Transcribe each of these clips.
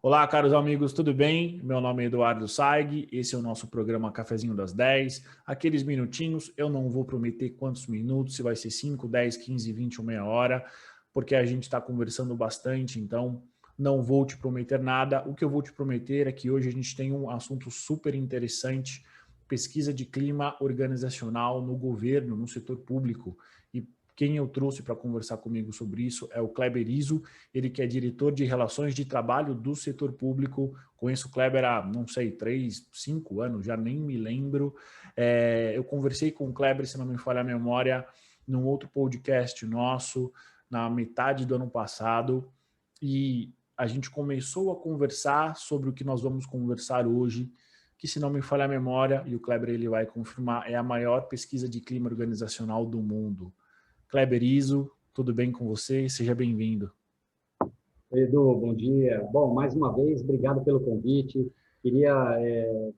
Olá, caros amigos, tudo bem? Meu nome é Eduardo Saig, esse é o nosso programa Cafezinho das 10. Aqueles minutinhos, eu não vou prometer quantos minutos, se vai ser 5, 10, 15, 20 ou meia hora, porque a gente está conversando bastante, então não vou te prometer nada. O que eu vou te prometer é que hoje a gente tem um assunto super interessante, pesquisa de clima organizacional no governo, no setor público. E quem eu trouxe para conversar comigo sobre isso é o Kleber Iso, ele que é diretor de Relações de Trabalho do setor público. Conheço o Kleber há, não sei, 3, 5 anos, já nem me lembro. Eu conversei com o Kleber, se não me falha a memória, num outro podcast nosso, na metade do ano passado, e a gente começou a conversar sobre o que nós vamos conversar hoje, que, se não me falha a memória, e o Kleber ele vai confirmar, é a maior pesquisa de clima organizacional do mundo. Kleber Iso, tudo bem com você? Seja bem-vindo. Edu, bom dia. Bom, mais uma vez, obrigado pelo convite. Queria,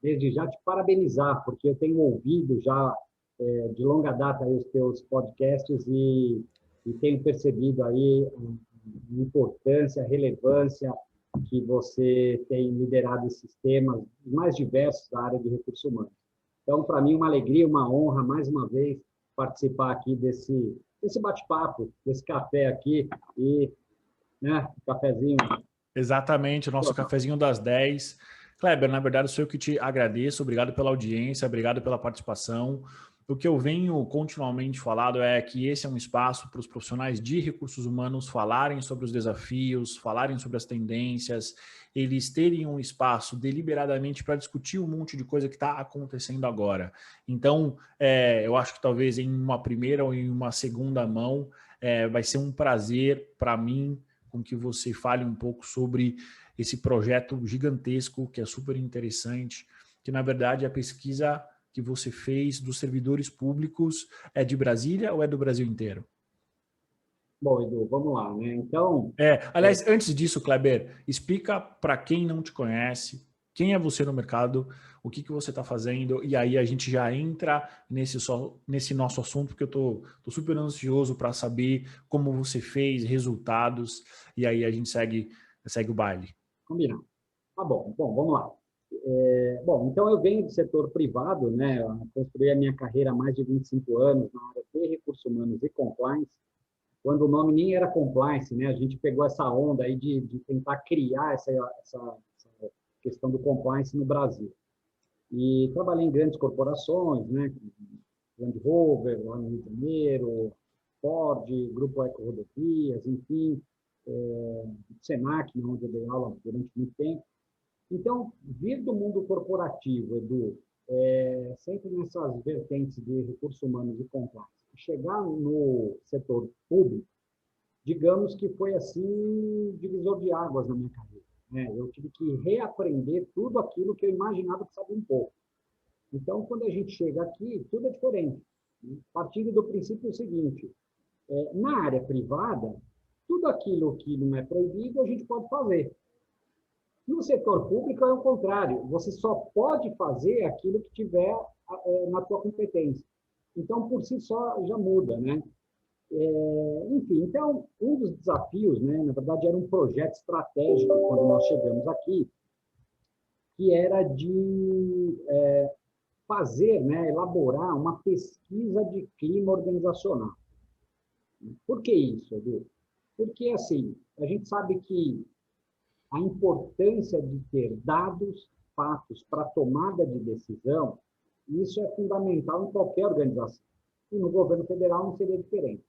desde já, te parabenizar, porque eu tenho ouvido já de longa data aí os teus podcasts e tenho percebido aí a importância, a relevância que você tem liderado esses temas mais diversos da área de recursos humanos. Então, para mim, uma alegria, uma honra, mais uma vez, participar aqui desse bate-papo, desse café aqui e né? Cafezinho. Exatamente, o nosso cafezinho das 10. Kleber, na verdade, sou eu que te agradeço, obrigado pela audiência, obrigado pela participação. O que eu venho continuamente falado é que esse é um espaço para os profissionais de recursos humanos falarem sobre os desafios, falarem sobre as tendências, eles terem um espaço deliberadamente para discutir um monte de coisa que está acontecendo agora. Então, eu acho que talvez em uma primeira ou em uma segunda mão, vai ser um prazer para mim com que você fale um pouco sobre esse projeto gigantesco, que é super interessante, que na verdade a pesquisa que você fez dos servidores públicos é de Brasília ou é do Brasil inteiro? Bom, Edu, vamos lá, né? Então... Aliás, antes disso, Kleber, explica para quem não te conhece, quem é você no mercado, o que você está fazendo, e aí a gente já entra nesse nosso assunto, porque eu tô super ansioso para saber como você fez, resultados, e aí a gente segue o baile. Combinado. Tá bom. Bom, vamos lá. Bom, então eu venho do setor privado, né? Eu construí a minha carreira há mais de 25 anos na área de recursos humanos e compliance, quando o nome nem era compliance, né? A gente pegou essa onda aí de tentar criar essa questão do compliance no Brasil. E trabalhei em grandes corporações, né? Land Rover, lá no Rio de Janeiro, Ford, Grupo Eco Rodovias, enfim, Senac, onde eu dei aula durante muito tempo. Então, vir do mundo corporativo, Edu, sempre nessas vertentes de recursos humanos e compliance, chegar no setor público, digamos que foi assim, divisor de águas na minha carreira. Né? Eu tive que reaprender tudo aquilo que eu imaginava que sabia um pouco. Então, quando a gente chega aqui, tudo é diferente. Partindo do princípio seguinte, na área privada, tudo aquilo que não é proibido, a gente pode fazer. No setor público é o contrário, você só pode fazer aquilo que tiver na tua competência. Então, por si só, já muda, né? Enfim, então, um dos desafios, né, na verdade, era um projeto estratégico quando nós chegamos aqui, que era de fazer, né, elaborar uma pesquisa de clima organizacional. Por que isso, Edu? Porque, assim, a gente sabe que a importância de ter dados, fatos para tomada de decisão, isso é fundamental em qualquer organização. E no governo federal não seria diferente.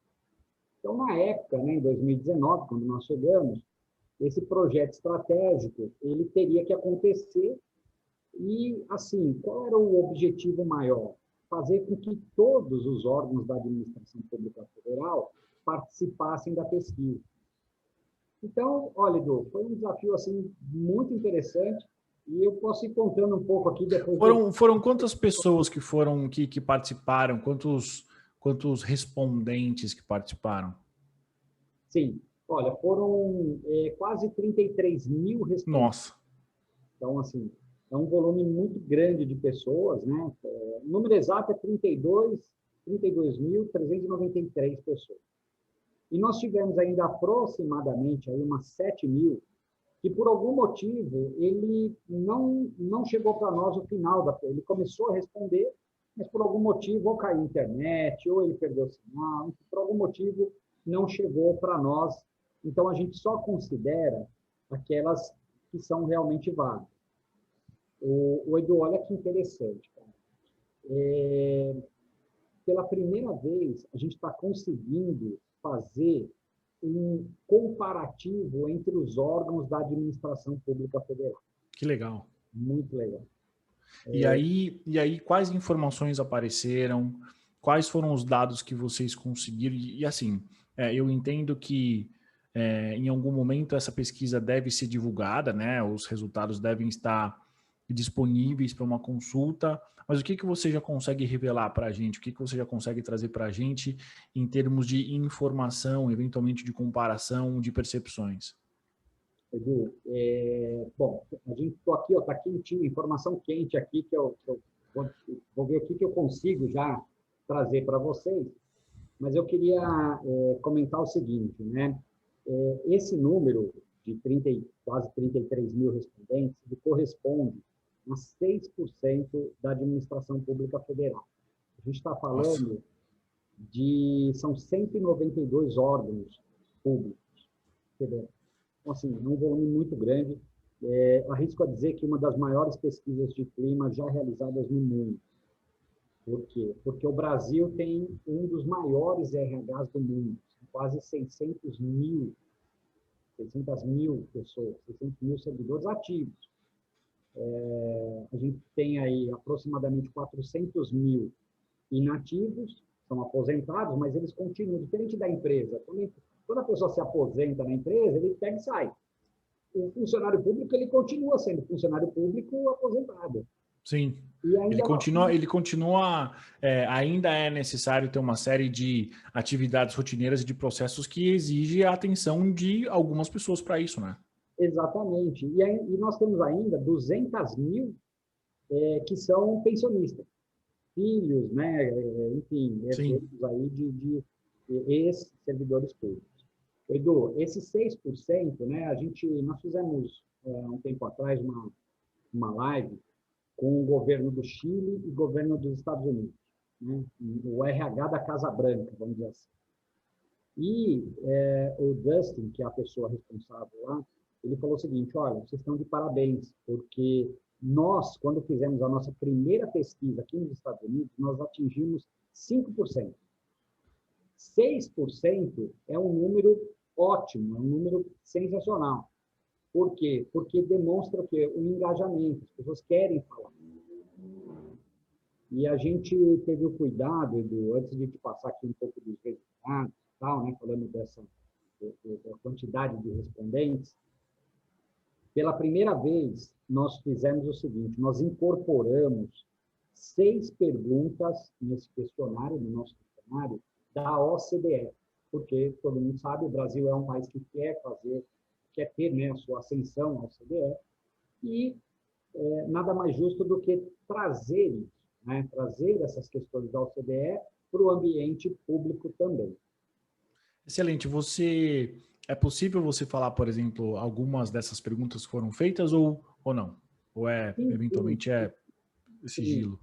Então, na época, né, em 2019, quando nós chegamos, esse projeto estratégico, ele teria que acontecer e, assim, qual era o objetivo maior? Fazer com que todos os órgãos da administração pública federal participassem da pesquisa. Então, olha, Edu, foi um desafio assim, muito interessante e eu posso ir contando um pouco aqui depois. Foram quantas pessoas que participaram? Quantos respondentes que participaram? Sim, olha, foram quase 33 mil respondentes. Nossa! Então, assim, é um volume muito grande de pessoas, né? O número exato é 32.393 pessoas. E nós tivemos ainda aproximadamente aí umas 7 mil que por algum motivo ele não chegou para nós no final ele começou a responder, mas por algum motivo ou caiu a internet, ou ele perdeu o sinal, por algum motivo não chegou para nós. Então a gente só considera aquelas que são realmente válidas. O Edu, olha que interessante, cara. Pela primeira vez, a gente está conseguindo fazer um comparativo entre os órgãos da administração pública federal. Que legal. Muito legal. E aí, quais informações apareceram? Quais foram os dados que vocês conseguiram? E assim, eu entendo que em algum momento essa pesquisa deve ser divulgada, né? Os resultados devem estar disponíveis para uma consulta, mas o que você já consegue revelar para a gente? O que você já consegue trazer para a gente em termos de informação, eventualmente de comparação, de percepções? Edu, bom, a gente está aqui, está quentinho, informação quente aqui, que eu vou ver o que eu consigo já trazer para vocês, mas eu queria comentar o seguinte, né? Esse número de quase 33 mil respondentes, ele corresponde a 6% da administração pública federal. A gente está falando são 192 órgãos públicos federais. Então, assim, é um volume muito grande. Arrisco a dizer que uma das maiores pesquisas de clima já realizadas no mundo. Por quê? Porque o Brasil tem um dos maiores RHs do mundo, quase 600 mil pessoas, 600 mil servidores ativos. A gente tem aí aproximadamente 400 mil inativos, são aposentados, mas eles continuam, diferente da empresa. Quando a pessoa se aposenta na empresa, ele pega e sai. O funcionário público, ele continua sendo funcionário público aposentado. Sim. Ele continua, ainda é necessário ter uma série de atividades rotineiras e de processos que exigem a atenção de algumas pessoas para isso, né? Exatamente. E nós temos ainda 200 mil que são pensionistas, filhos, né? Enfim, herdeiros aí de ex-servidores públicos. Edu, esses 6%, né? Nós fizemos um tempo atrás uma live com o governo do Chile e o governo dos Estados Unidos, né? O RH da Casa Branca, vamos dizer assim. E o Dustin, que é a pessoa responsável lá, ele falou o seguinte: olha, vocês estão de parabéns, porque nós, quando fizemos a nossa primeira pesquisa aqui nos Estados Unidos, nós atingimos 5%. 6% é um número ótimo, é um número sensacional. Por quê? Porque demonstra o quê? O engajamento, as pessoas querem falar. E a gente teve o cuidado, Edu, antes de te passar aqui um pouco dos resultados, tal, né, falando da quantidade de respondentes, pela primeira vez, nós fizemos o seguinte: nós incorporamos 6 perguntas nesse questionário, no nosso questionário, da OCDE, porque todo mundo sabe, o Brasil é um país que quer ter, né, a sua ascensão à OCDE, e nada mais justo do que trazer isso, né, trazer essas questões da OCDE para o ambiente público também. Excelente. É possível você falar, por exemplo, algumas dessas perguntas que foram feitas ou não? Ou eventualmente é sigilo?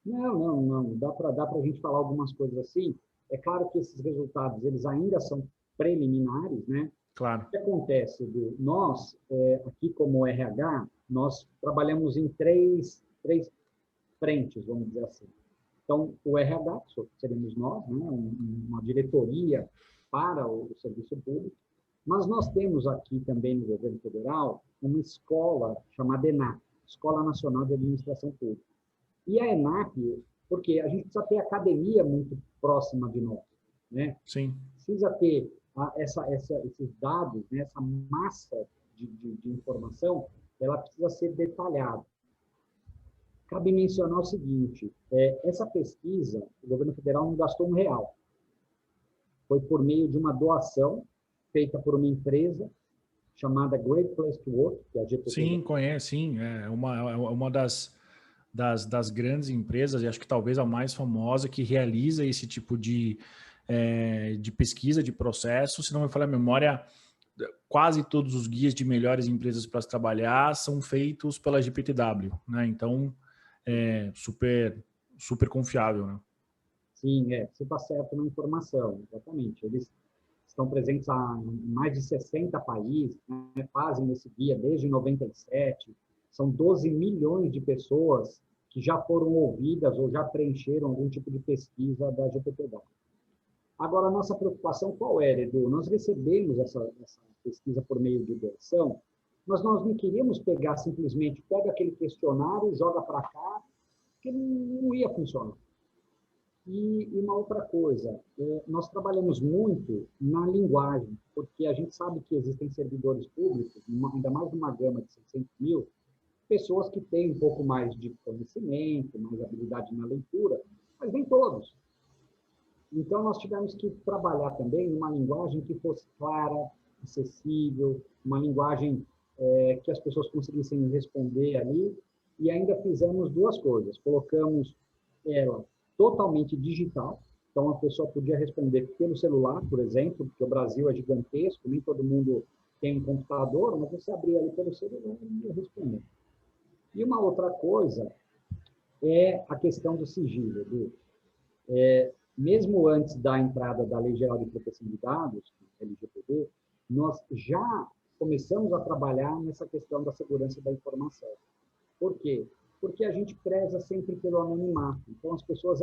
Não. Dá para a gente falar algumas coisas assim. É claro que esses resultados, eles ainda são preliminares, né? Claro. O que acontece, Edu? Nós, aqui como RH, nós trabalhamos em três frentes, vamos dizer assim. Então, o RH, que seremos nós, né? Uma diretoria para o serviço público, mas nós temos aqui também no governo federal uma escola chamada ENAP, Escola Nacional de Administração Pública. E a ENAP, porque a gente precisa ter academia muito próxima de nós, né? Sim. Precisa ter esses dados, né? Essa massa de informação, ela precisa ser detalhada. Cabe mencionar o seguinte: essa pesquisa, o governo federal não gastou R$1. Foi por meio de uma doação feita por uma empresa chamada Great Place to Work, que é a GPTW. Sim, conheço, sim. É uma das grandes empresas, e acho que talvez a mais famosa, que realiza esse tipo de pesquisa, de processo. Se não me falha a memória, quase todos os guias de melhores empresas para se trabalhar são feitos pela GPTW, né? Então, é super confiável, né? Sim, você está certo na informação, exatamente. Eles estão presentes em mais de 60 países, né? Fazem esse guia desde 97. São 12 milhões de pessoas que já foram ouvidas ou já preencheram algum tipo de pesquisa da GPTW. Agora, a nossa preocupação qual era, Edu? Nós recebemos essa pesquisa por meio de doação, mas nós não queríamos pegar simplesmente, pega aquele questionário, joga para cá, que não ia funcionar. E uma outra coisa, nós trabalhamos muito na linguagem, porque a gente sabe que existem servidores públicos, ainda mais numa gama de 600 mil, pessoas que têm um pouco mais de conhecimento, mais habilidade na leitura, mas nem todos. Então, nós tivemos que trabalhar também numa linguagem que fosse clara, acessível, uma linguagem que as pessoas conseguissem responder ali, e ainda fizemos duas coisas. Colocamos ela totalmente digital, então a pessoa podia responder pelo celular, por exemplo, porque o Brasil é gigantesco, nem todo mundo tem um computador, mas você abria ali pelo celular e ia responder. E uma outra coisa é a questão do sigilo. Mesmo antes da entrada da Lei Geral de Proteção de Dados, LGPD, nós já começamos a trabalhar nessa questão da segurança da informação. Por quê? Porque a gente preza sempre pelo anonimato. Então, as pessoas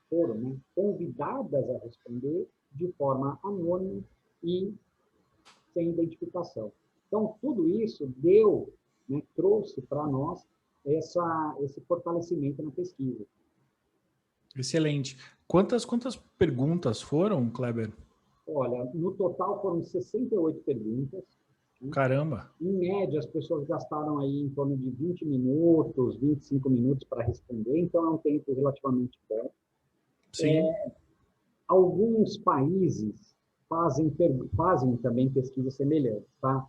foram, né, convidadas a responder de forma anônima e sem identificação. Então, tudo isso trouxe para nós esse fortalecimento na pesquisa. Excelente. Quantas perguntas foram, Kleber? Olha, no total foram 68 perguntas. Caramba! Em média, as pessoas gastaram aí em torno de 20 minutos, 25 minutos para responder, então é um tempo relativamente bom. Sim. Alguns países fazem também pesquisas semelhantes, tá?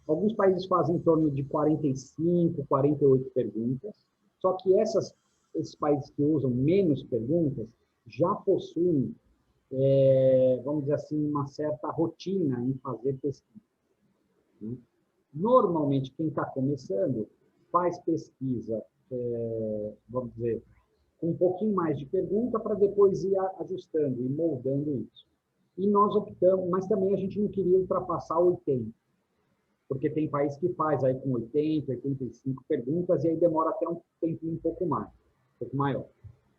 Alguns países fazem em torno de 45, 48 perguntas, só que esses países que usam menos perguntas já possuem, vamos dizer assim, uma certa rotina em fazer pesquisa. Né? Normalmente, quem está começando faz pesquisa, vamos dizer, com um pouquinho mais de pergunta para depois ir ajustando e moldando isso. E nós optamos, mas também a gente não queria ultrapassar 80, porque tem país que faz aí com 80, 85 perguntas e aí demora até um tempinho um pouco maior.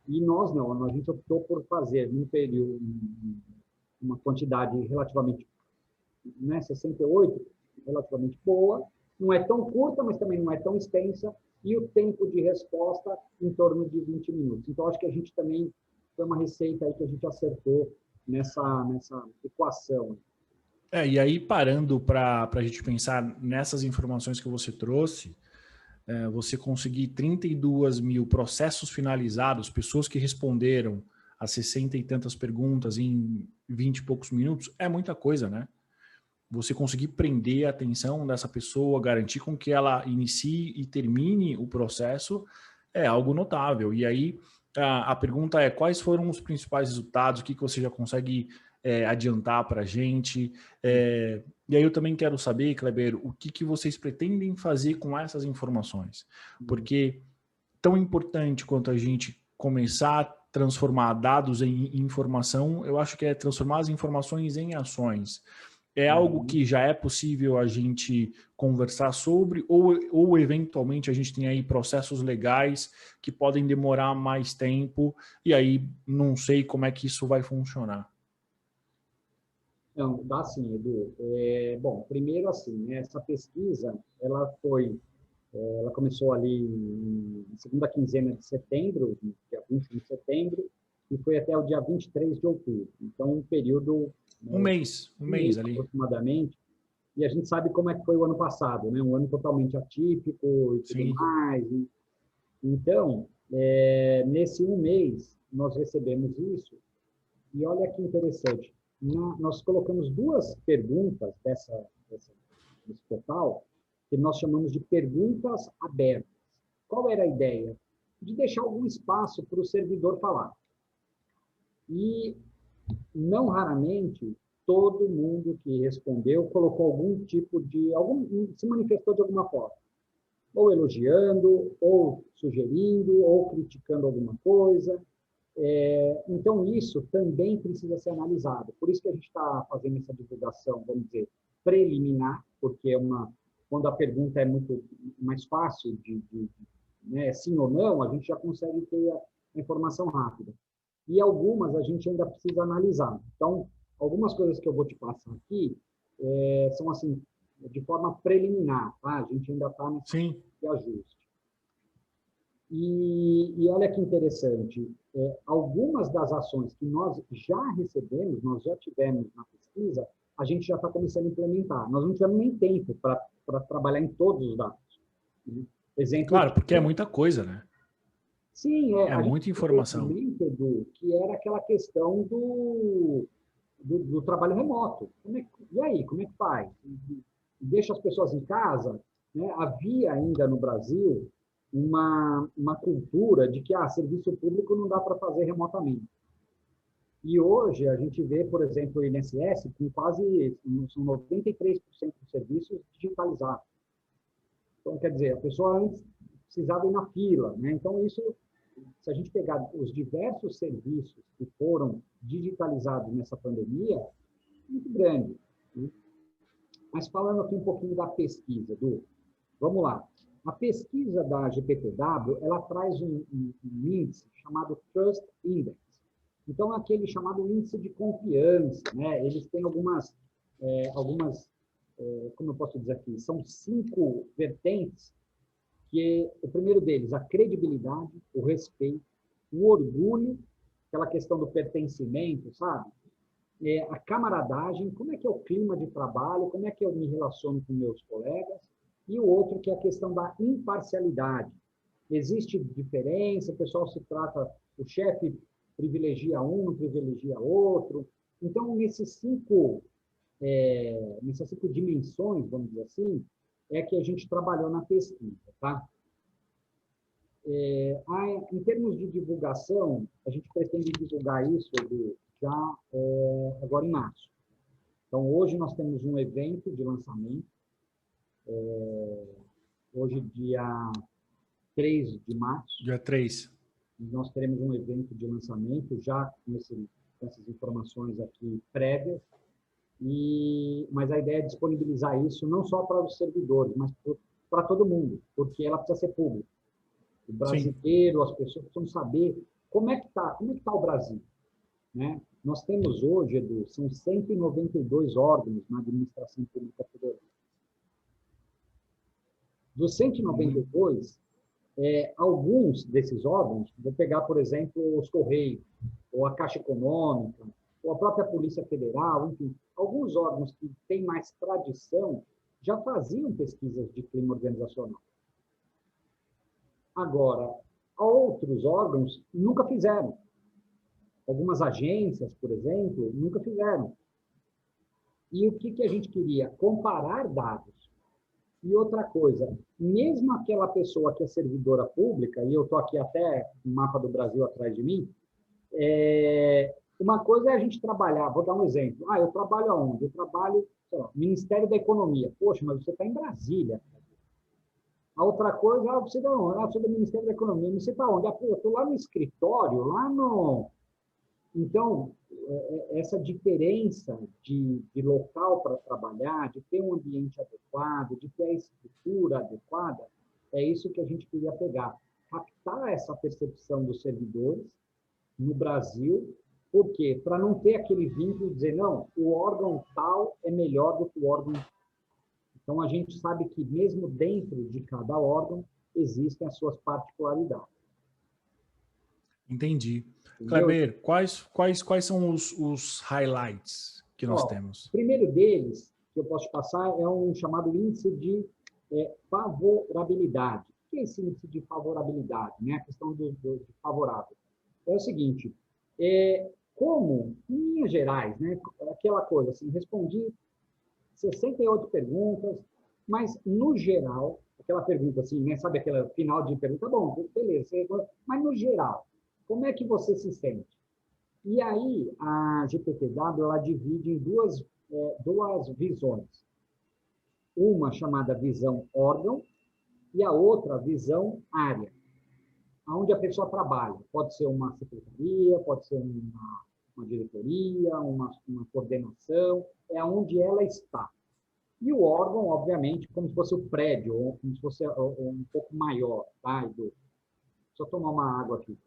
E nós não, a gente optou por fazer num período, uma quantidade relativamente, 68, relativamente boa, não é tão curta, mas também não é tão extensa, e o tempo de resposta em torno de 20 minutos. Então, acho que a gente também foi uma receita aí que a gente acertou nessa equação. E aí, parando para a gente pensar nessas informações que você trouxe, você conseguir 32 mil processos finalizados, pessoas que responderam a 60 e tantas perguntas em 20 e poucos minutos, é muita coisa, né? Você conseguir prender a atenção dessa pessoa, garantir com que ela inicie e termine o processo, é algo notável. E aí, a pergunta é, quais foram os principais resultados? O que você já consegue adiantar para a gente? E aí eu também quero saber, Kleber, o que vocês pretendem fazer com essas informações? Porque tão importante quanto a gente começar a transformar dados em informação, eu acho que é transformar as informações em ações. É algo que já é possível a gente conversar sobre ou eventualmente a gente tem aí processos legais que podem demorar mais tempo e aí não sei como é que isso vai funcionar. Não, dá sim, Edu. Bom, primeiro assim, né, essa pesquisa, ela começou ali na segunda quinzena de setembro, dia 20 de setembro, e foi até o dia 23 de outubro. Então, um período... Um mês ali. Aproximadamente. E a gente sabe como é que foi o ano passado, né? Um ano totalmente atípico e tudo Sim. mais. Então, nesse um mês, nós recebemos isso. E olha que interessante. Nós colocamos duas perguntas desse total, que nós chamamos de perguntas abertas. Qual era a ideia? De deixar algum espaço para o servidor falar. E, não raramente, todo mundo que respondeu colocou algum tipo de, se manifestou de alguma forma, ou elogiando, ou sugerindo, ou criticando alguma coisa. Então, isso também precisa ser analisado. Por isso que a gente está fazendo essa divulgação, vamos dizer, preliminar, porque quando a pergunta é muito mais fácil né, sim ou não, a gente já consegue ter a informação rápida. E algumas a gente ainda precisa analisar. Então, algumas coisas que eu vou te passar aqui são assim, de forma preliminar, tá? A gente ainda está nesse de ajuste. E olha que interessante, algumas das ações que nós já recebemos, nós já tivemos na pesquisa, a gente já está começando a implementar. Nós não tivemos nem tempo para trabalhar em todos os dados. Exemplo, claro, porque é muita coisa, né? Sim, é muita informação. Edu, que era aquela questão do trabalho remoto. E aí, como é que faz? Deixa as pessoas em casa? Né? Havia ainda no Brasil uma cultura de que serviço público não dá para fazer remotamente. E hoje a gente vê, por exemplo, o INSS com quase são 93% dos serviços digitalizados. Então, quer dizer, a pessoa antes precisava ir na fila, né? Então, isso, se a gente pegar os diversos serviços que foram digitalizados nessa pandemia, é muito grande. Né? Mas falando aqui um pouquinho da pesquisa, vamos lá. A pesquisa da GPTW, ela traz um índice chamado Trust Index. Então, é aquele chamado índice de confiança, né? Eles têm algumas como eu posso dizer aqui, são 5 vertentes, que o primeiro deles, a credibilidade, o respeito, o orgulho, aquela questão do pertencimento, sabe? A camaradagem, como é que é o clima de trabalho, como é que eu me relaciono com meus colegas, e o outro que é a questão da imparcialidade. Existe diferença, o pessoal se trata, o chefe privilegia um, não privilegia outro. Então, nessas 5 dimensões, vamos dizer assim, é que a gente trabalhou na pesquisa, tá? Em termos de divulgação, a gente pretende divulgar isso já agora em março. Então, hoje nós temos um evento de lançamento, hoje, dia 3 de março. Dia 3. Nós teremos um evento de lançamento, já com essas informações aqui prévias, mas a ideia é disponibilizar isso não só para os servidores, mas para todo mundo, porque ela precisa ser pública. O brasileiro, as pessoas precisam saber como é que está o Brasil. Né? Nós temos hoje, Edu, são 192 órgãos na administração pública federal. Dos 192, alguns desses órgãos, vou pegar, por exemplo, os Correios, ou a Caixa Econômica, ou a própria Polícia Federal, enfim, alguns órgãos que têm mais tradição já faziam pesquisas de clima organizacional. Agora, outros órgãos nunca fizeram. Algumas agências, por exemplo, nunca fizeram. E o que a gente queria? Comparar dados. E outra coisa, mesmo aquela pessoa que é servidora pública, e eu estou aqui até no mapa do Brasil atrás de mim, uma coisa é a gente trabalhar, vou dar um exemplo. Eu trabalho aonde? Eu trabalho, sei lá, Ministério da Economia. Poxa, mas você está em Brasília. A outra coisa, você está onde? Você é do Ministério da Economia. Você está onde? Eu estou lá no escritório, lá no... Então, essa diferença de local para trabalhar, de ter um ambiente adequado, de ter a estrutura adequada, é isso que a gente queria pegar. Captar essa percepção dos servidores no Brasil. Por quê? Para não ter aquele vínculo de dizer, não, o órgão tal é melhor do que o órgão. Então, a gente sabe que mesmo dentro de cada órgão, existem as suas particularidades. Entendi. Kleber, quais são os highlights que nós temos? O primeiro deles, que eu posso passar, é um chamado índice de favorabilidade. O que é esse índice de favorabilidade? Né? A questão de favorável. É o seguinte, como, em linhas gerais, né, aquela coisa assim, respondi 68 perguntas, mas, no geral, aquela pergunta assim, né, sabe aquela final de pergunta, bom, beleza, mas no geral, como é que você se sente? E aí, a GPTW, ela divide em duas visões. Uma chamada visão órgão e a outra visão área, onde a pessoa trabalha. Pode ser uma secretaria, pode ser uma diretoria, uma coordenação, é onde ela está. E o órgão, obviamente, como se fosse o prédio, ou como se fosse um pouco maior, tá, Edu? Só tomar uma água aqui.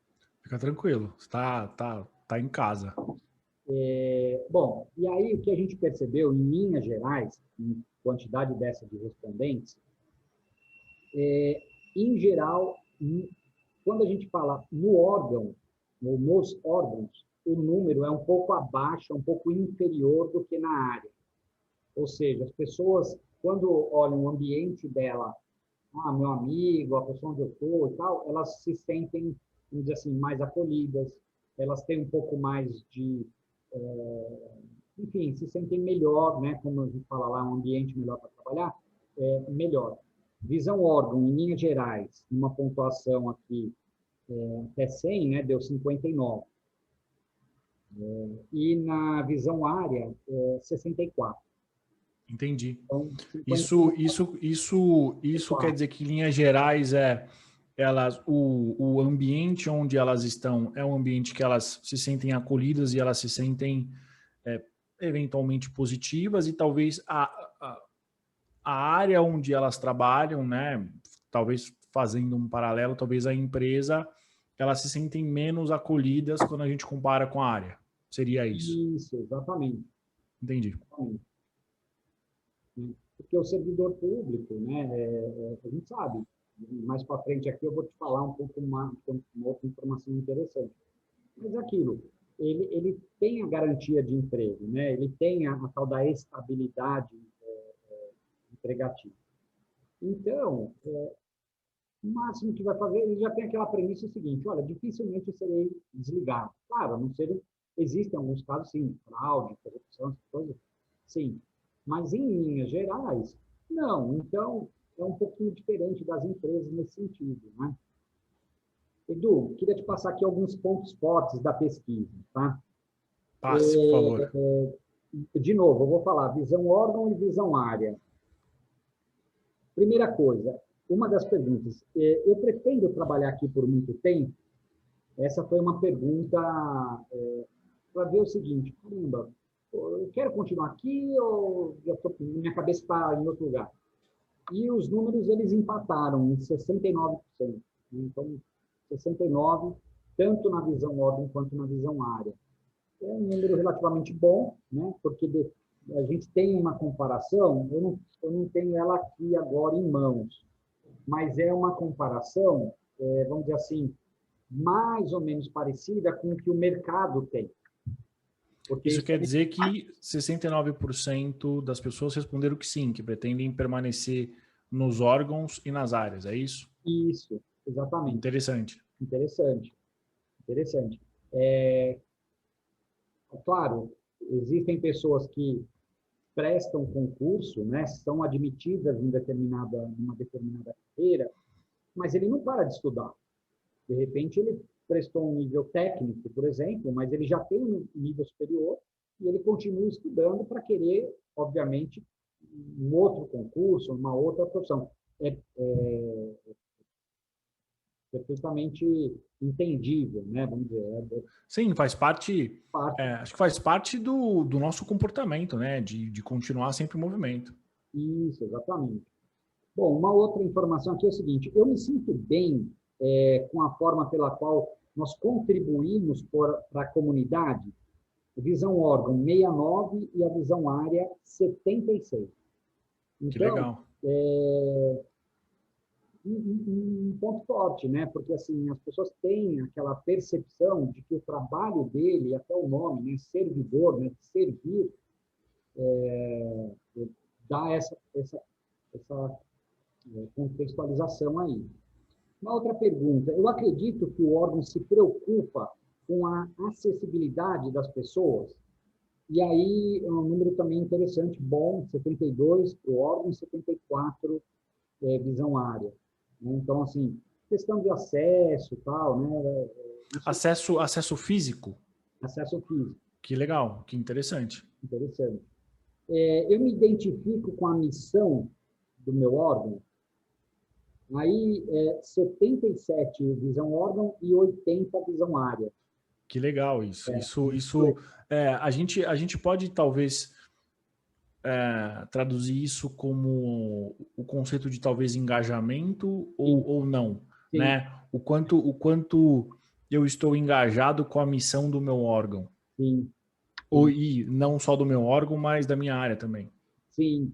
Fica tranquilo, tá em casa. Bom, e aí o que a gente percebeu, em linhas gerais, em quantidade dessa de respondentes, em geral, quando a gente fala no órgão, ou nos órgãos, o número é um pouco abaixo, é um pouco inferior do que na área. Ou seja, as pessoas, quando olham o ambiente dela, meu amigo, a pessoa onde eu estou e tal, elas se sentem, vamos dizer assim, mais acolhidas, elas têm um pouco mais de, enfim, se sentem melhor, né? Como a gente fala lá, um ambiente melhor para trabalhar, melhor. Visão órgão, em linhas gerais, uma pontuação aqui até 100, né? Deu 59. E na visão área, 64. Entendi. Então, Isso quer dizer que, em linhas gerais, o ambiente onde elas estão é um ambiente que elas se sentem acolhidas e elas se sentem eventualmente positivas, e talvez a área onde elas trabalham, né, talvez fazendo um paralelo, talvez a empresa, elas se sentem menos acolhidas quando a gente compara com a área. Seria isso. Isso, exatamente. Entendi. Exatamente. Porque o servidor público, né, a gente sabe, mais para frente aqui eu vou te falar um pouco uma outra informação interessante. Mas aquilo, ele tem a garantia de emprego, né? Ele tem a tal da estabilidade empregativa. Então, o máximo que vai fazer, ele já tem aquela premissa seguinte, olha, dificilmente eu serei desligado. Claro, não ser, existem alguns casos, sim, fraude, corrupção, coisas, sim. Mas, em linhas gerais, não. Então, é um pouquinho diferente das empresas nesse sentido, né? Edu, queria te passar aqui alguns pontos fortes da pesquisa, tá? Passe, por favor. De novo, eu vou falar visão órgão e visão área. Primeira coisa, uma das perguntas, eu pretendo trabalhar aqui por muito tempo? Essa foi uma pergunta para ver o seguinte, caramba, eu quero continuar aqui ou minha cabeça está em outro lugar? E os números, eles empataram em 69%. Então, 69%, tanto na visão órgão quanto na visão área. É um número relativamente bom, né? Porque a gente tem uma comparação, eu não tenho ela aqui agora em mãos, mas é uma comparação, vamos dizer assim, mais ou menos parecida com o que o mercado tem. Porque isso quer dizer que 69% das pessoas responderam que sim, que pretendem permanecer nos órgãos e nas áreas, é isso? Isso, exatamente. Interessante. Interessante. Claro, existem pessoas que prestam concurso, né, são admitidas em numa determinada carreira, mas ele não para de estudar. De repente, ele prestou um nível técnico, por exemplo, mas ele já tem um nível superior e ele continua estudando para querer, obviamente, um outro concurso, uma outra profissão. É perfeitamente entendível, né? Vamos dizer. Sim, faz parte. Acho que faz parte do nosso comportamento, né? De continuar sempre em movimento. Isso, exatamente. Bom, uma outra informação aqui é o seguinte: eu me sinto bem com a forma pela qual nós contribuímos para a comunidade. Visão órgão 69 e a visão área 76. Então, que legal. Um ponto forte, né? Porque assim as pessoas têm aquela percepção de que o trabalho dele, até o nome, né, servidor, né, servir, dá essa contextualização aí. Uma outra pergunta: eu acredito que o órgão se preocupa com a acessibilidade das pessoas. E aí é um número também interessante, bom, 72 para o órgão e 74 visão área. Então, assim, questão de acesso, tal, né? Acesso físico? acesso físico. Que legal, que interessante. Interessante. Eu me identifico com a missão do meu órgão, aí 77 visão órgão e 80 visão área. Que legal isso. A gente pode talvez traduzir isso como o conceito de talvez engajamento ou não, Sim. né? O quanto eu estou engajado com a missão do meu órgão. Sim. E não só do meu órgão, mas da minha área também. Sim.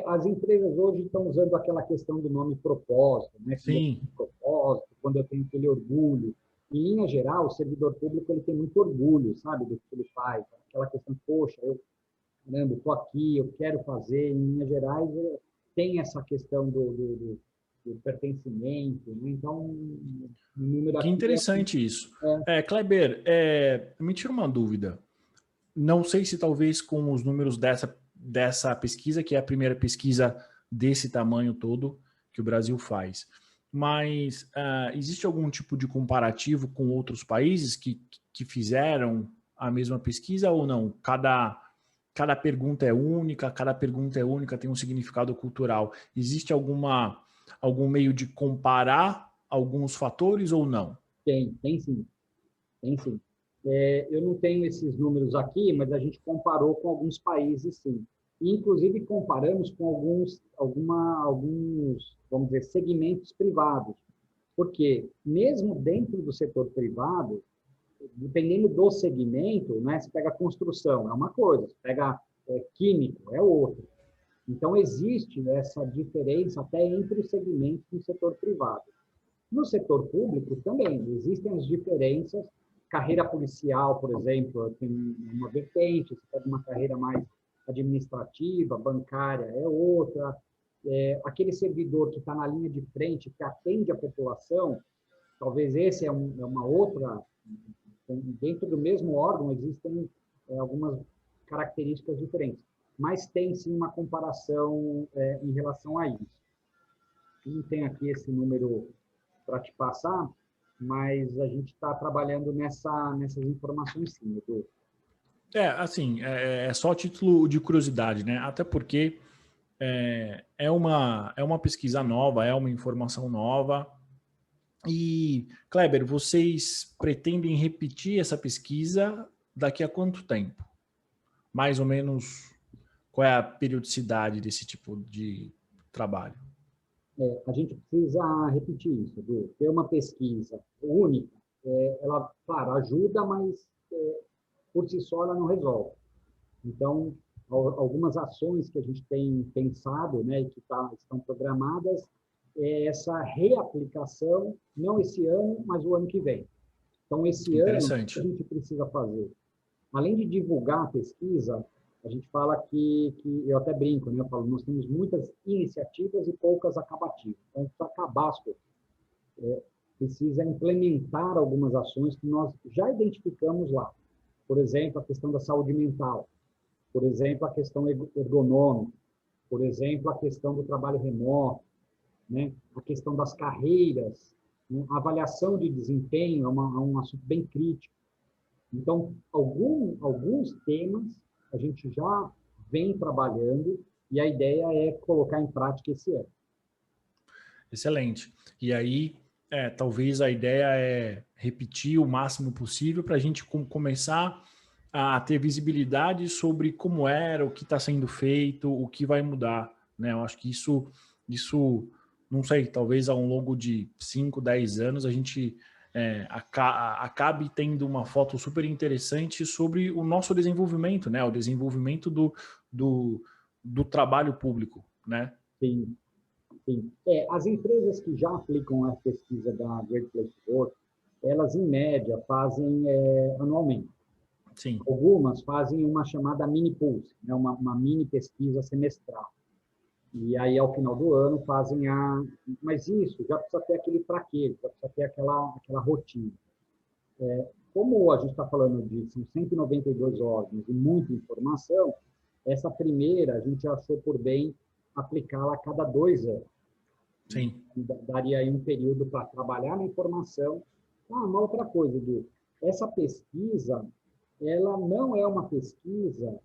As empresas hoje estão usando aquela questão do nome propósito, né? Sim. Propósito, quando eu tenho aquele orgulho. Em linha geral, o servidor público ele tem muito orgulho, sabe, do que ele faz. Aquela questão, poxa, eu estou aqui, eu quero fazer. Em linhas gerais, tem essa questão do pertencimento, né? Então, o número que aqui interessante isso. Kleber, me tira uma dúvida. Não sei se talvez com os números dessa pesquisa, que é a primeira pesquisa desse tamanho todo que o Brasil faz, mas existe algum tipo de comparativo com outros países que fizeram a mesma pesquisa ou não? Cada pergunta é única, tem um significado cultural. Existe algum meio de comparar alguns fatores ou não? Tem sim. Tem sim. Eu não tenho esses números aqui, mas a gente comparou com alguns países, sim. E, inclusive, comparamos com alguns, vamos dizer, segmentos privados. Porque, mesmo dentro do setor privado, dependendo do segmento, né, você pega construção, é uma coisa, você pega químico, é outra. Então, existe essa diferença até entre os segmentos do setor privado. No setor público também existem as diferenças. Carreira policial, por exemplo, tem uma vertente, você pega uma carreira mais administrativa, bancária é outra. Aquele servidor que está na linha de frente, que atende a população, talvez esse é uma outra. Dentro do mesmo órgão existem algumas características diferentes, mas tem sim uma comparação em relação a isso. Eu não tenho aqui esse número para te passar, mas a gente está trabalhando nessas informações sim, Edu. É só título de curiosidade, né? Até porque é uma pesquisa nova, é uma informação nova. E, Kleber, vocês pretendem repetir essa pesquisa daqui a quanto tempo? Mais ou menos, qual é a periodicidade desse tipo de trabalho? A gente precisa repetir isso, Edu. Ter uma pesquisa única, ela, claro, ajuda, mas por si só ela não resolve. Então, algumas ações que a gente tem pensado, né, e que estão programadas, é essa reaplicação, não esse ano, mas o ano que vem. Então, esse ano, o que a gente precisa fazer? Além de divulgar a pesquisa, a gente fala que eu até brinco, né? Eu falo, nós temos muitas iniciativas e poucas acabativas. Então, para acabar as coisas, precisa implementar algumas ações que nós já identificamos lá. Por exemplo, a questão da saúde mental. Por exemplo, a questão ergonômica. Por exemplo, a questão do trabalho remoto, né? A questão das carreiras. Né? A avaliação de desempenho é um assunto bem crítico. Então, alguns temas a gente já vem trabalhando e a ideia é colocar em prática esse ano. Excelente. E aí, talvez a ideia é repetir o máximo possível para a gente começar a ter visibilidade sobre como era, o que está sendo feito, o que vai mudar, né? Eu acho que isso, não sei, talvez ao longo de 5, 10 anos a gente acabe tendo uma foto super interessante sobre o nosso desenvolvimento, né? O desenvolvimento do trabalho público, né? Sim, sim. As empresas que já aplicam a pesquisa da Great Place to Work, elas, em média, fazem anualmente. Sim. Algumas fazem uma chamada mini pulse, né? uma mini pesquisa semestral. E aí, ao final do ano, fazem Mas isso já precisa ter aquele traquejo, já precisa ter aquela rotina. Como a gente está falando são 192 órgãos e muita informação, essa primeira a gente achou por bem aplicá-la a cada 2 anos. Sim. Daria aí um período para trabalhar na informação. Uma outra coisa, Edu, essa pesquisa, ela não é uma pesquisa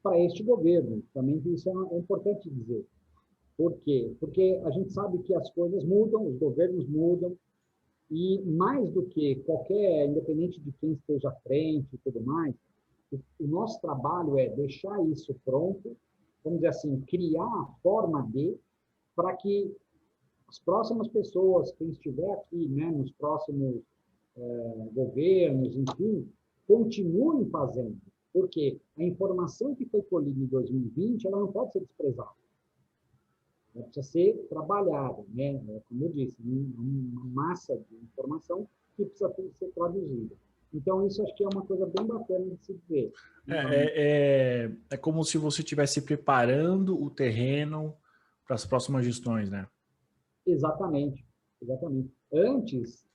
para este governo. Também isso é importante dizer. Por quê? Porque a gente sabe que as coisas mudam, os governos mudam, e mais do que qualquer, independente de quem esteja à frente e tudo mais, o nosso trabalho é deixar isso pronto, vamos dizer assim, criar a forma para que as próximas pessoas, quem estiver aqui, né, nos próximos governos, enfim, continuem fazendo. Porque a informação que foi colhida em 2020, ela não pode ser desprezada. Ela precisa ser trabalhada, né? Como eu disse, uma massa de informação que precisa ser traduzida. Então, isso acho que é uma coisa bem bacana de se ver. É como se você estivesse preparando o terreno para as próximas gestões, né? Exatamente, exatamente. Antes,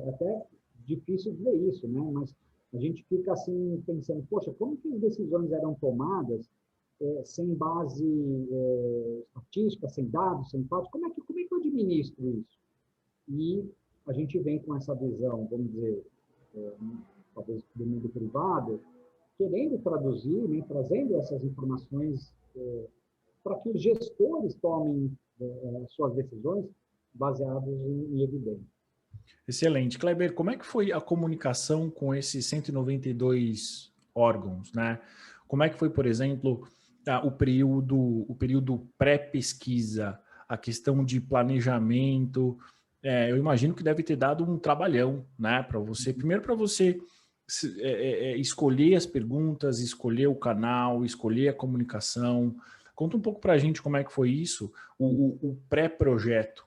até difícil dizer isso, né? Mas a gente fica assim pensando, poxa, como que as decisões eram tomadas sem base estatística, sem dados, sem fatos? Como é que eu administro isso? E a gente vem com essa visão, vamos dizer, talvez do mundo privado, querendo traduzir, né, trazendo essas informações para que os gestores tomem suas decisões baseadas em evidência. Excelente. Kleber, como é que foi a comunicação com esses 192 órgãos, né? Como é que foi, por exemplo, o período pré-pesquisa, a questão de planejamento? Eu imagino que deve ter dado um trabalhão, né? Para você, primeiro para você escolher as perguntas, escolher o canal, escolher a comunicação. Conta um pouco para a gente como é que foi isso, o pré-projeto.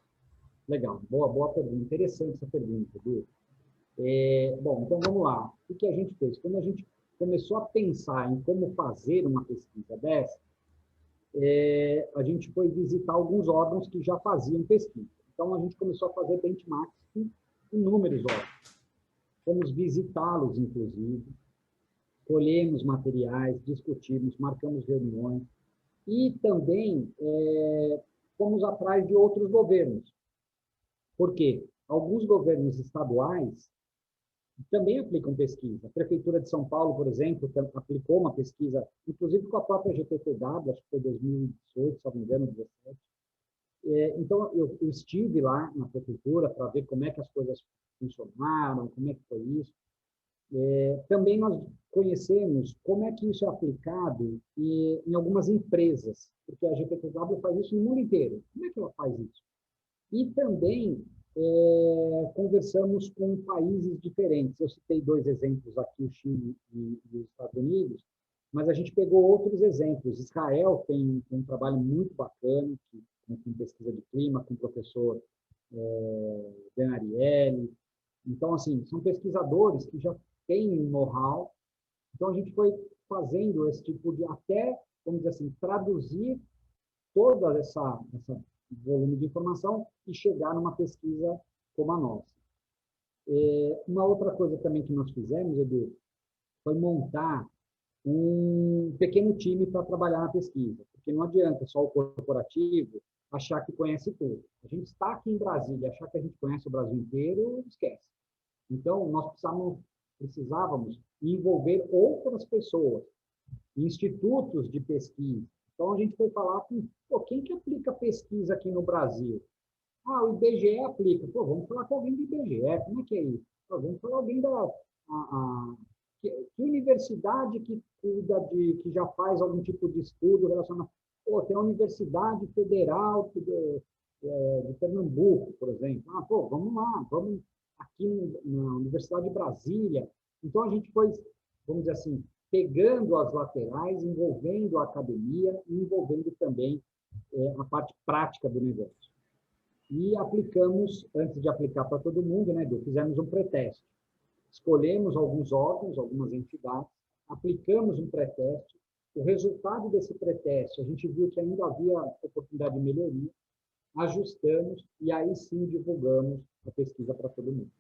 Legal, boa pergunta. Interessante essa pergunta, Edu. Bom, então vamos lá. O que a gente fez? Quando a gente começou a pensar em como fazer uma pesquisa dessa, a gente foi visitar alguns órgãos que já faziam pesquisa. Então, a gente começou a fazer benchmarks com inúmeros órgãos. Fomos visitá-los, inclusive, colhemos materiais, discutimos, marcamos reuniões e também fomos atrás de outros governos. Por quê? Alguns governos estaduais também aplicam pesquisa. A Prefeitura de São Paulo, por exemplo, aplicou uma pesquisa, inclusive com a própria GPTW, acho que foi 2018, se não me engano, 2017. Então, eu estive lá na Prefeitura para ver como é que as coisas funcionaram, como é que foi isso. Também nós conhecemos como é que isso é aplicado em algumas empresas, porque a GPTW faz isso no mundo inteiro. Como é que ela faz isso? E também conversamos com países diferentes. Eu citei 2 exemplos aqui, o Chile e os Estados Unidos, mas a gente pegou outros exemplos. Israel tem um trabalho muito bacana, com pesquisa de clima, com o professor Dan Ariely. Então, assim, são pesquisadores que já têm um know-how. Então, a gente foi fazendo esse tipo de, até, vamos dizer assim, traduzir toda essa volume de informação e chegar numa pesquisa como a nossa. Uma outra coisa também que nós fizemos, Edu, foi montar um pequeno time para trabalhar na pesquisa, porque não adianta só o corporativo achar que conhece tudo. A gente está aqui em Brasília, achar que a gente conhece o Brasil inteiro, esquece. Então, nós precisávamos envolver outras pessoas, institutos de pesquisa. Então, a gente foi falar com quem que aplica pesquisa aqui no Brasil? O IBGE aplica. Vamos falar com alguém do IBGE. Como é que é isso? Vamos falar com alguém que universidade que cuida que já faz algum tipo de estudo relacionado. Tem a Universidade Federal de Pernambuco, por exemplo. Vamos lá, vamos aqui na Universidade de Brasília. Então, a gente foi, vamos dizer assim, pegando as laterais, envolvendo a academia e envolvendo também a parte prática do negócio. E aplicamos, antes de aplicar para todo mundo, né, Edu, fizemos um pré-teste. Escolhemos alguns órgãos, algumas entidades, aplicamos um pré-teste. O resultado desse pré-teste, a gente viu que ainda havia oportunidade de melhoria, ajustamos e aí sim divulgamos a pesquisa para todo mundo.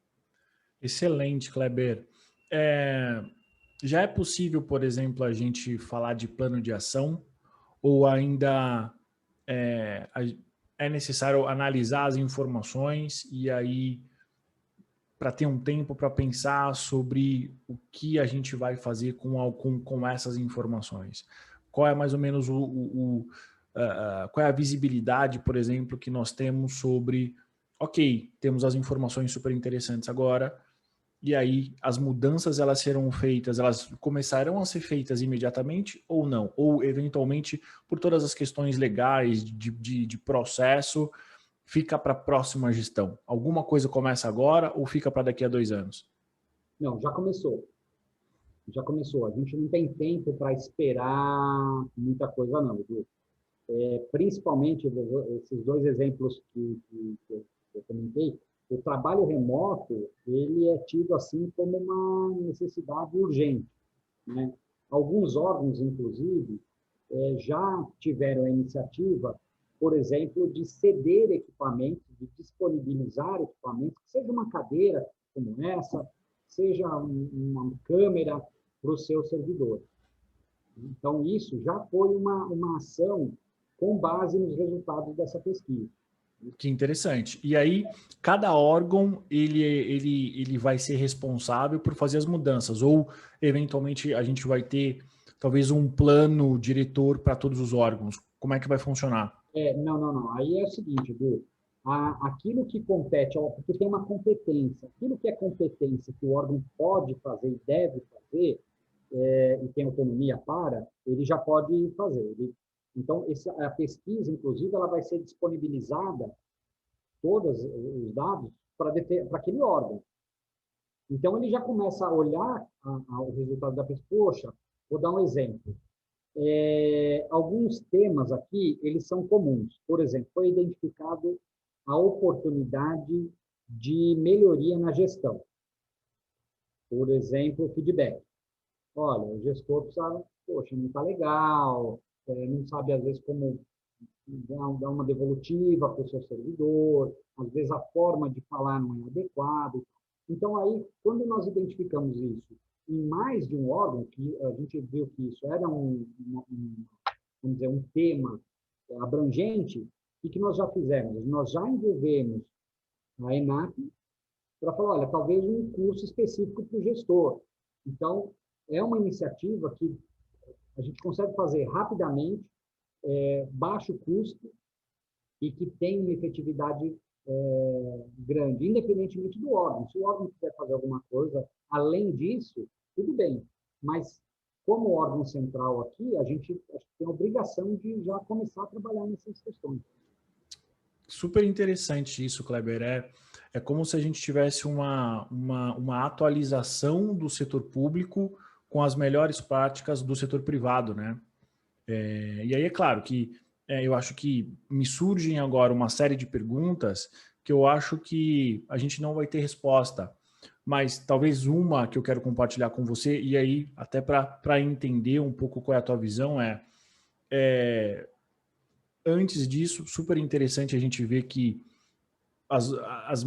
Excelente, Kleber. Já é possível, por exemplo, a gente falar de plano de ação ou ainda é necessário analisar as informações e aí para ter um tempo para pensar sobre o que a gente vai fazer com essas informações? Qual é mais ou menos qual é a visibilidade, por exemplo, que nós temos sobre, ok, temos as informações super interessantes agora, e aí as mudanças elas serão feitas, elas começarão a ser feitas imediatamente ou não? Ou eventualmente, por todas as questões legais de processo, fica para a próxima gestão? Alguma coisa começa agora ou fica para daqui a 2 anos? Não, já começou. Já começou. A gente não tem tempo para esperar muita coisa, não, Edu. Principalmente esses dois exemplos que eu comentei, o trabalho remoto, ele é tido assim como uma necessidade urgente, né? Alguns órgãos, inclusive, já tiveram a iniciativa, por exemplo, de ceder equipamentos, de disponibilizar equipamentos, que seja uma cadeira como essa, seja uma câmera para o seu servidor. Então, isso já foi uma ação com base nos resultados dessa pesquisa. Que interessante. E aí, cada órgão ele vai ser responsável por fazer as mudanças, ou eventualmente a gente vai ter talvez um plano diretor para todos os órgãos. Como é que vai funcionar? Não. Aí é o seguinte, Edu, aquilo que compete, porque tem uma competência, aquilo que é competência que o órgão pode fazer e deve fazer, e tem autonomia para, ele já pode fazer. Então, a pesquisa, inclusive, ela vai ser disponibilizada, todos os dados, para aquele órgão. Então, ele já começa a olhar o resultado da pesquisa. Poxa, vou dar um exemplo. Alguns temas aqui, eles são comuns. Por exemplo, foi identificado a oportunidade de melhoria na gestão. Por exemplo, feedback. Olha, o gestor precisa, poxa, não está legal, não sabe, às vezes, como dar uma devolutiva para o seu servidor, às vezes a forma de falar não é adequada. Então, aí, quando nós identificamos isso em mais de um órgão, que a gente viu que isso era vamos dizer, um tema abrangente, o que nós já fizemos? Nós já envolvemos a ENAC para falar, olha, talvez um curso específico para o gestor. Então, é uma iniciativa que a gente consegue fazer rapidamente, baixo custo e que tem uma efetividade grande, independentemente do órgão. Se o órgão quiser fazer alguma coisa além disso, tudo bem. Mas, como órgão central aqui, a gente tem a obrigação de já começar a trabalhar nessas questões. Super interessante isso, Kleber. É como se a gente tivesse uma atualização do setor público com as melhores práticas do setor privado, né? E aí é claro que eu acho que me surgem agora uma série de perguntas que eu acho que a gente não vai ter resposta, mas talvez uma que eu quero compartilhar com você, e aí até para entender um pouco qual é a tua visão antes disso, super interessante a gente ver que os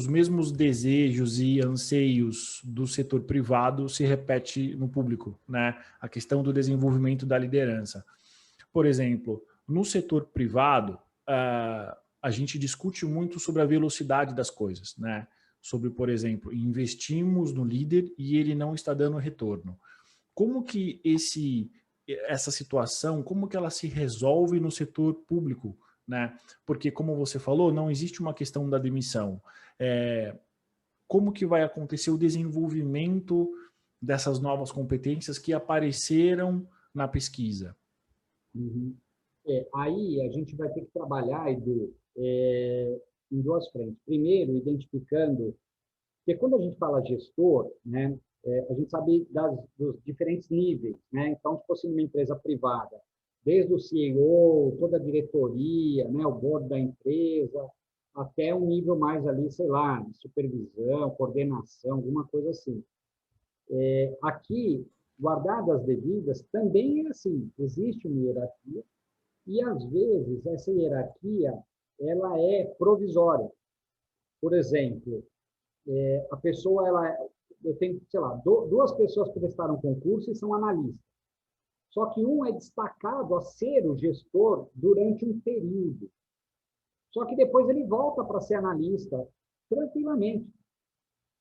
mesmos desejos e anseios do setor privado se repete no público, né? A questão do desenvolvimento da liderança. Por exemplo, no setor privado, a gente discute muito sobre a velocidade das coisas, né? Sobre, por exemplo, investimos no líder e ele não está dando retorno. Como que essa situação, como que ela se resolve no setor público, né? Porque, como você falou, não existe uma questão da demissão. Como que vai acontecer o desenvolvimento dessas novas competências que apareceram na pesquisa? Uhum. Aí a gente vai ter que trabalhar, Edu, em duas frentes. Primeiro, identificando, porque quando a gente fala gestor, né, a gente sabe dos diferentes níveis, né? Então, se fosse uma empresa privada, desde o CEO, toda a diretoria, né, o board da empresa, até um nível mais ali, sei lá, de supervisão, coordenação, alguma coisa assim. Aqui, guardadas as devidas, também é assim, existe uma hierarquia, e, às vezes, essa hierarquia ela é provisória. Por exemplo, a pessoa, eu tenho, sei lá, duas pessoas que prestaram concurso e são analistas. Só que um é destacado a ser o gestor durante um período. Só que depois ele volta para ser analista tranquilamente.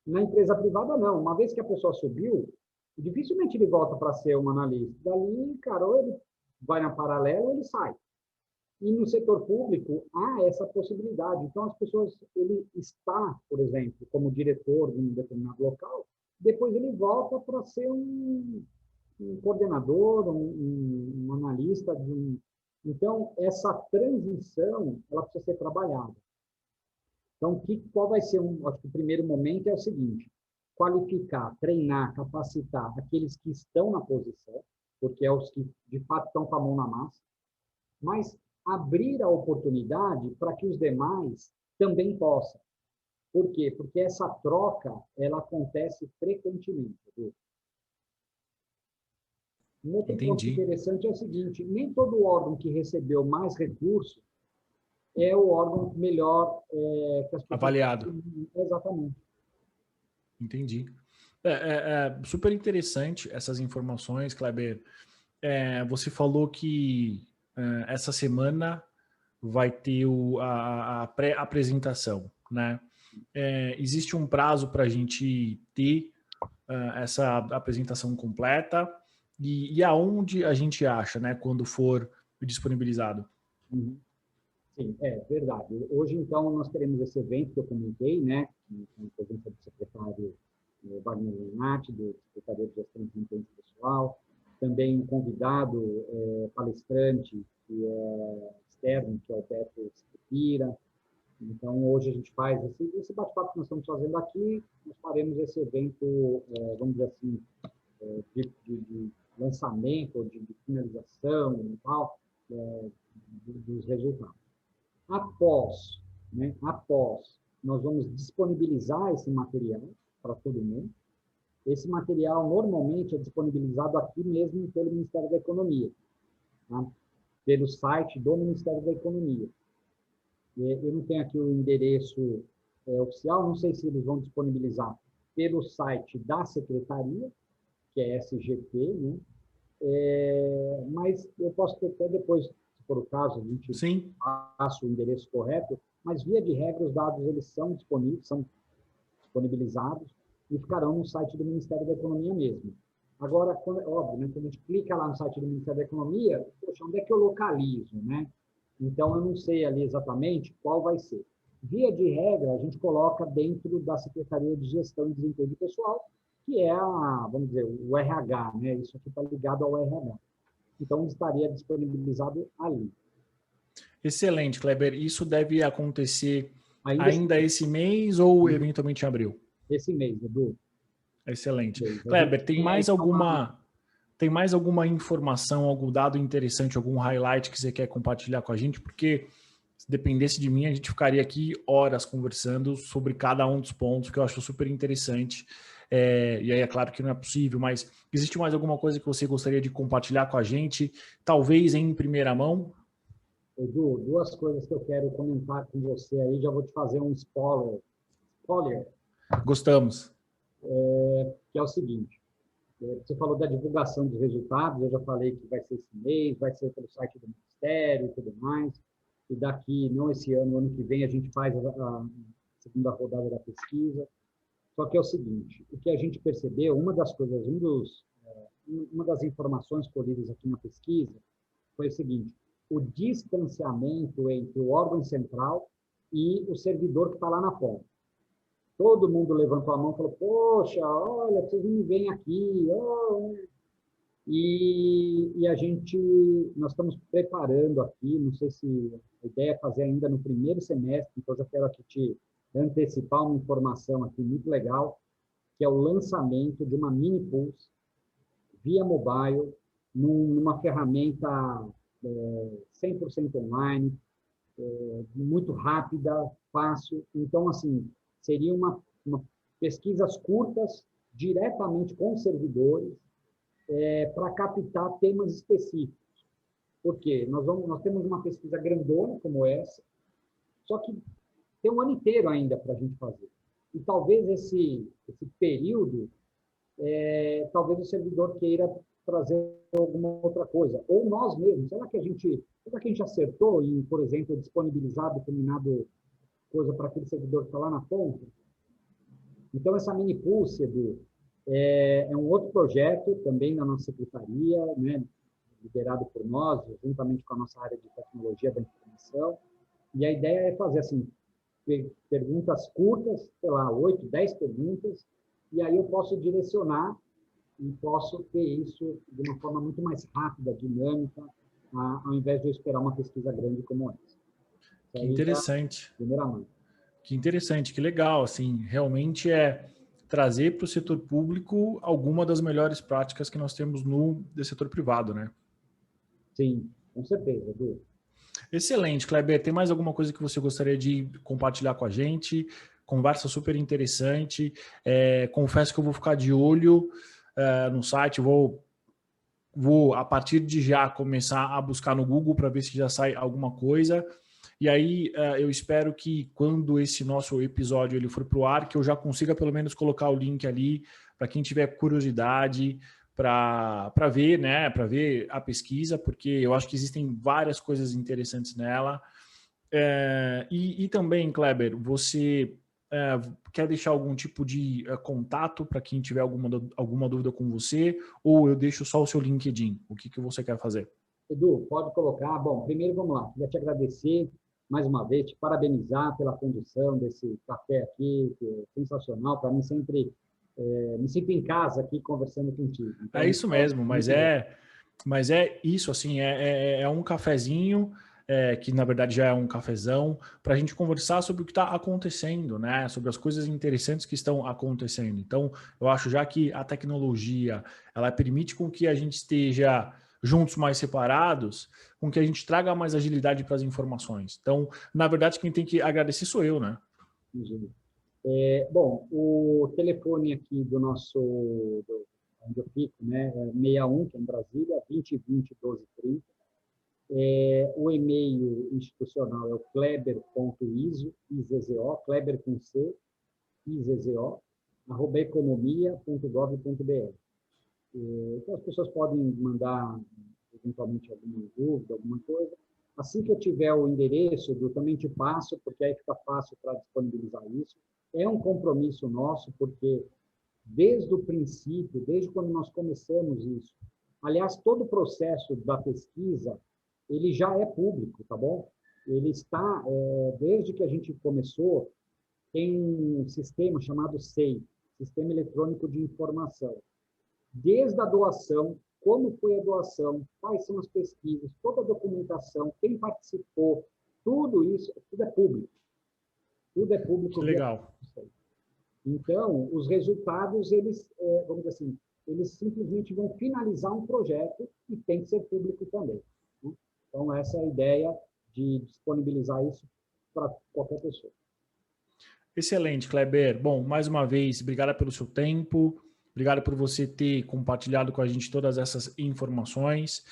Na empresa privada, não. Uma vez que a pessoa subiu, dificilmente ele volta para ser um analista. Dali, cara, ou ele vai na paralela ou ele sai. E no setor público há essa possibilidade. Então, as pessoas, ele está, por exemplo, como diretor de um determinado local, depois ele volta para ser um coordenador, um analista de um. Então, essa transição, ela precisa ser trabalhada. Então, qual vai ser acho que o primeiro momento é o seguinte: qualificar, treinar, capacitar aqueles que estão na posição, porque é os que de fato estão com a mão na massa, mas abrir a oportunidade para que os demais também possam. Por quê? Porque essa troca, ela acontece frequentemente. Um outro ponto Entendi. interessante é o seguinte: nem todo órgão que recebeu mais recursos é o órgão melhor que as pessoas... Avaliado. Exatamente. Entendi. É super interessante essas informações, Kleber. Você falou que essa semana vai ter a pré-apresentação, né? Existe um prazo para a gente ter essa apresentação completa e aonde a gente acha, né, quando for disponibilizado? Uhum. Sim, é verdade. Hoje, então, nós teremos esse evento que eu comentei, né, com a presença do secretário Wagner Renati, do secretário de Gestão de Desempenho Pessoal, também um convidado palestrante, que é externo, que é o Beto Sicupira. Então, hoje a gente faz esse bate-papo que nós estamos fazendo aqui, nós faremos esse evento, vamos dizer assim, de lançamento, de finalização e tal, dos resultados. Após, nós vamos disponibilizar esse material para todo mundo. Esse material normalmente é disponibilizado aqui mesmo pelo Ministério da Economia, tá? Pelo site do Ministério da Economia. Eu não tenho aqui o endereço oficial, não sei se eles vão disponibilizar pelo site da Secretaria, que é SGP, né? Mas eu posso até depois, se for o caso, a gente Sim. passa o endereço correto, mas via de regra os dados eles são disponibilizados e ficarão no site do Ministério da Economia mesmo. Agora, óbvio, né, quando a gente clica lá no site do Ministério da Economia, poxa, onde é que eu localizo, né? Então, eu não sei ali exatamente qual vai ser. Via de regra, a gente coloca dentro da Secretaria de Gestão e Desempenho Pessoal, que é vamos dizer, o RH, né? Isso aqui está ligado ao RH. Então, estaria disponibilizado ali. Excelente, Kleber. Isso deve acontecer Ainda ainda esse mês ou eventualmente em abril? esse mês, Edu. Excelente. A gente Kleber, tem tem aí mais alguma informação, algum dado interessante, algum highlight que você quer compartilhar com a gente? Porque se dependesse de mim, a gente ficaria aqui horas conversando sobre cada um dos pontos, que eu acho super interessante. E aí é claro que não é possível, mas existe mais alguma coisa que você gostaria de compartilhar com a gente, talvez em primeira mão? Edu, duas coisas que eu quero comentar com você aí, já vou te fazer um spoiler. Gostamos. Que é o seguinte, você falou da divulgação dos resultados, eu já falei que vai ser esse mês, vai ser pelo site do Ministério e tudo mais, e daqui, não esse ano, ano que vem, a gente faz a segunda rodada da pesquisa. Só que é o seguinte, o que a gente percebeu, uma das coisas, uma das informações colhidas aqui na pesquisa foi o seguinte: o distanciamento entre o órgão central e o servidor que está lá na ponta. Todo mundo levantou a mão e falou: poxa, olha, vocês não me veem aqui. Oh. E nós estamos preparando aqui, não sei se a ideia é fazer ainda no primeiro semestre, então já quero aqui te antecipar uma informação aqui muito legal, que é o lançamento de uma mini pulse via mobile, numa ferramenta 100% online, muito rápida, fácil. Então, assim, seria uma pesquisas curtas, diretamente com servidores, para captar temas específicos. Por quê? Nós temos uma pesquisa grandona como essa, só que tem um ano inteiro ainda para a gente fazer. E talvez esse período, talvez o servidor queira trazer alguma outra coisa. Ou nós mesmos. Será que a gente acertou em, por exemplo, disponibilizar determinada coisa para aquele servidor que está lá na ponta? Então, essa Mini Pulse, Edu, é um outro projeto também da nossa secretaria, né, liderado por nós, juntamente com a nossa área de tecnologia da informação. E a ideia é fazer assim, perguntas curtas, sei lá, 8, 10 perguntas, e aí eu posso direcionar e posso ter isso de uma forma muito mais rápida, dinâmica, ao invés de eu esperar uma pesquisa grande como essa. Que interessante. Primeira mão. Que interessante, que legal. Assim, realmente é trazer para o setor público alguma das melhores práticas que nós temos no setor privado, né? Sim, com certeza, Edu. Excelente, Kleber. Tem mais alguma coisa que você gostaria de compartilhar com a gente? Conversa super interessante. Confesso que eu vou ficar de olho no site, vou, a partir de já, começar a buscar no Google para ver se já sai alguma coisa. E aí eu espero que quando esse nosso episódio ele for para o ar, que eu já consiga pelo menos colocar o link ali para quem tiver curiosidade para ver, né, para ver a pesquisa, porque eu acho que existem várias coisas interessantes nela. E também, Kleber, você quer deixar algum tipo de contato para quem tiver alguma dúvida com você, ou eu deixo só o seu LinkedIn? O que você quer fazer? Edu, pode colocar. Bom, primeiro vamos lá. Queria te agradecer mais uma vez, te parabenizar pela condução desse café aqui, que é sensacional. Para mim, sempre me sinto em casa aqui conversando contigo. Então, é isso mesmo, mas é isso, assim, é um cafezinho, que na verdade já é um cafezão, para a gente conversar sobre o que está acontecendo, né? Sobre as coisas interessantes que estão acontecendo. Então, eu acho já que a tecnologia, ela permite com que a gente esteja juntos, mais separados, com que a gente traga mais agilidade para as informações. Então, na verdade, quem tem que agradecer sou eu, né? Bom, o telefone aqui do nosso, onde eu fico, né, é 61, que é em Brasília, 2020 1230. O e-mail institucional é o kleber.izo, IZZO, kleber com C, IZZO, @economia.gov.br. Então, as pessoas podem mandar, eventualmente, alguma dúvida, alguma coisa. Assim que eu tiver o endereço, eu também te passo, porque aí fica fácil para disponibilizar isso. É um compromisso nosso, porque desde o princípio, desde quando nós começamos isso, aliás, todo o processo da pesquisa, ele já é público, tá bom? Ele está, desde que a gente começou, tem um sistema chamado SEI, Sistema Eletrônico de Informação. Desde a doação, como foi a doação, quais são as pesquisas, toda a documentação, quem participou, tudo isso, tudo é público. Tudo é público. Que legal. Então, os resultados, eles, vamos dizer assim, eles simplesmente vão finalizar um projeto e tem que ser público também. Né? Então, essa é a ideia de disponibilizar isso para qualquer pessoa. Excelente, Kleber. Bom, mais uma vez, obrigado pelo seu tempo, obrigado por você ter compartilhado com a gente todas essas informações.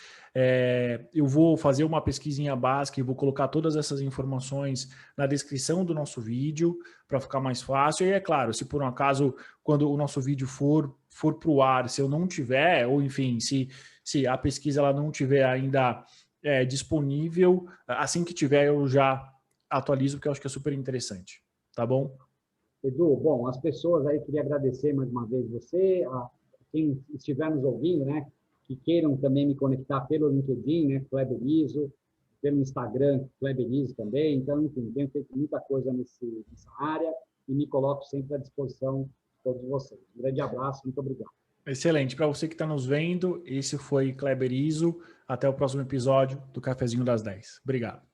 Eu vou fazer uma pesquisinha básica e vou colocar todas essas informações na descrição do nosso vídeo para ficar mais fácil. E é claro, se por um acaso, quando o nosso vídeo for para o ar, se eu não tiver, ou enfim, se a pesquisa ela não tiver ainda disponível, assim que tiver eu já atualizo, porque eu acho que é super interessante. Tá bom? Edu, bom, as pessoas aí, queria agradecer mais uma vez você, a quem estiver nos ouvindo, né, que queiram também me conectar pelo LinkedIn, né, Kleber Izo, pelo Instagram, Kleber Izo também. Então, enfim, tenho feito muita coisa nessa área e me coloco sempre à disposição de todos vocês. Um grande abraço, muito obrigado. Excelente. Para você que está nos vendo, esse foi Kleber Izo. Até o próximo episódio do Cafezinho das 10. Obrigado.